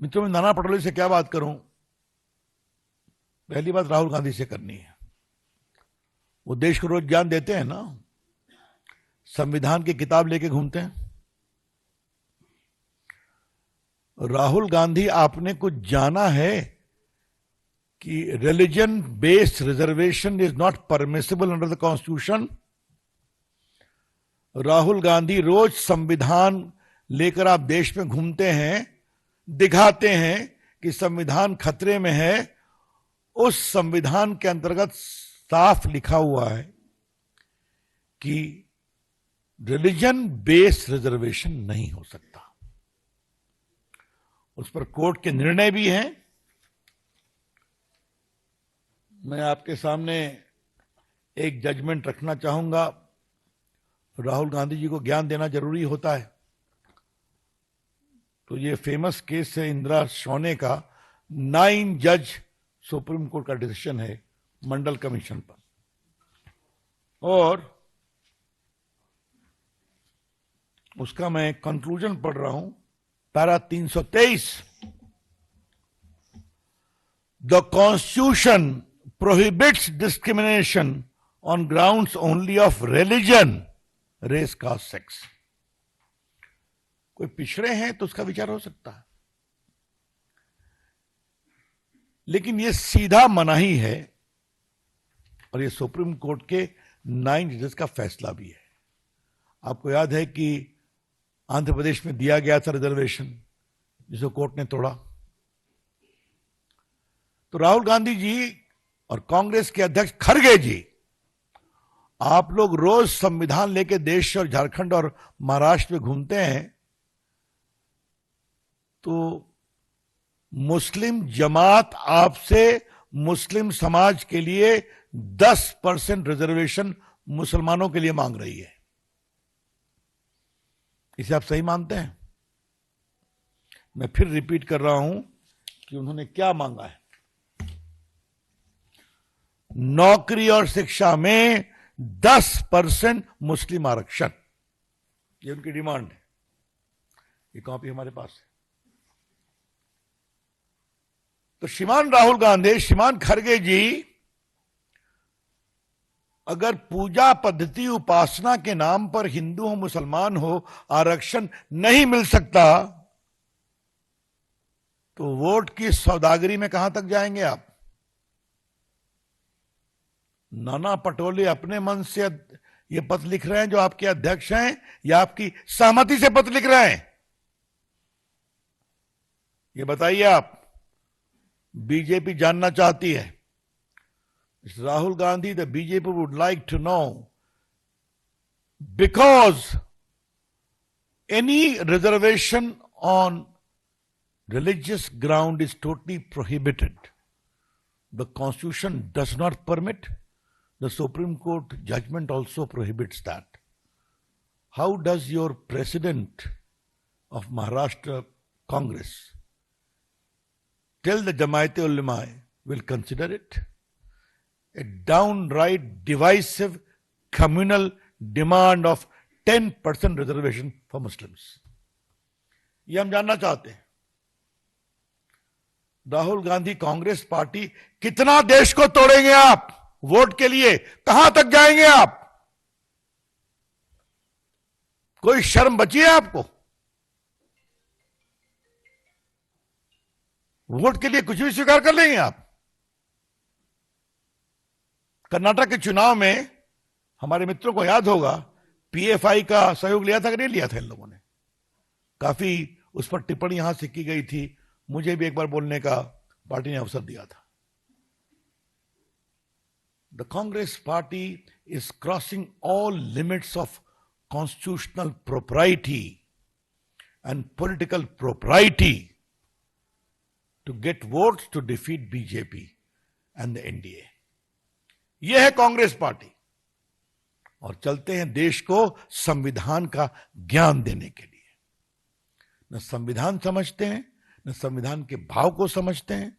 मित्रों, मैं नाना पटोले से क्या बात करूं। पहली बात राहुल गांधी से करनी है। वो देश को रोज ज्ञान देते हैं ना, संविधान की किताब लेके घूमते हैं। राहुल गांधी, आपने कुछ जाना है कि religion based reservation is not permissible under the constitution. Rahul Gandhi रोज संविधान लेकर आप देश में घूमते हैं, दिखाते हैं कि संविधान खतरे में है। उस संविधान के अंतर्गत साफ लिखा हुआ है कि रिलीजन बेस्ड रिजर्वेशन नहीं हो सकता। उस पर कोर्ट के निर्णय भी हैं। मैं आपके सामने एक जजमेंट रखना चाहूंगा। राहुल गांधी जी को ज्ञान देना जरूरी होता है, तो ये फेमस केस है इंदिरा शौने का। 9 जज सुप्रीम कोर्ट का डिसीजन है मंडल कमीशन पर, और उसका मैं कंक्लूजन पढ़ रहा हूं, para 323। The constitution prohibits discrimination on grounds only of religion, race, caste, sex. कोई पिछड़े हैं तो उसका विचार हो सकता है, लेकिन यह सीधा मनाही है, और यह सुप्रीम कोर्ट के 9 जजेस का फैसला भी है। आपको याद है कि आंध्र प्रदेश में दिया गया था रिजर्वेशन, जिसे कोर्ट ने तोड़ा। तो राहुल गांधी जी और कांग्रेस के अध्यक्ष खड़गे जी, आप लोग रोज संविधान लेके देश और झारखंड और महाराष्ट्र में घूमते हैं, तो मुस्लिम जमात आपसे मुस्लिम समाज के लिए 10% रिजर्वेशन मुसलमानों के लिए मांग रही है। इसे आप सही मानते हैं? मैं फिर रिपीट कर रहा हूं कि उन्होंने क्या मांगा है। नौकरी और शिक्षा में 10% मुस्लिम आरक्षण, ये उनकी डिमांड है। ये कॉपी हमारे पास है। तो श्रीमान राहुल गांधी, श्रीमान खड़गे जी, अगर पूजा पद्धति उपासना के नाम पर हिंदू हो मुसलमान हो आरक्षण नहीं मिल सकता, तो वोट की सौदागरी में कहां तक जाएंगे आप? नाना पटोले अपने मन से ये पत्र लिख रहे हैं जो आपके अध्यक्ष हैं, या आपकी सहमति से पत्र लिख रहे हैं? ये बताइए आप। बीजेपी जानना चाहती है। Rahul Gandhi, the BJP would like to know, because any reservation on religious ground is totally prohibited. The Constitution does not permit. The Supreme Court judgment also prohibits that. How does your president of Maharashtra Congress tell the Jamaat-e-Ulema will consider it? A downright divisive communal demand of 10% reservation for Muslims. ये हम जानना चाहते हैं। Rahul Gandhi Congress party, कितना देश को तोड़ेंगे आप वोट के लिए? कहां तक जाएंगे आप? कोई शर्म बची है आपको? वोट के लिए कुछ भी स्वीकार कर लेंगे आप? कर्नाटक के चुनाव में हमारे मित्रों को याद होगा, पीएफआई का सहयोग लिया था कि नहीं लिया था इन लोगों ने? काफी उस पर टिप्पणी यहां से की गई थी। मुझे भी एक बार बोलने का पार्टी ने अवसर दिया था। The Congress party is crossing all limits of constitutional propriety and political propriety to get votes to defeat BJP and the NDA. यह है कांग्रेस पार्टी, और चलते हैं देश को संविधान का ज्ञान देने के लिए। न संविधान समझते हैं, न संविधान के भाव को समझते हैं।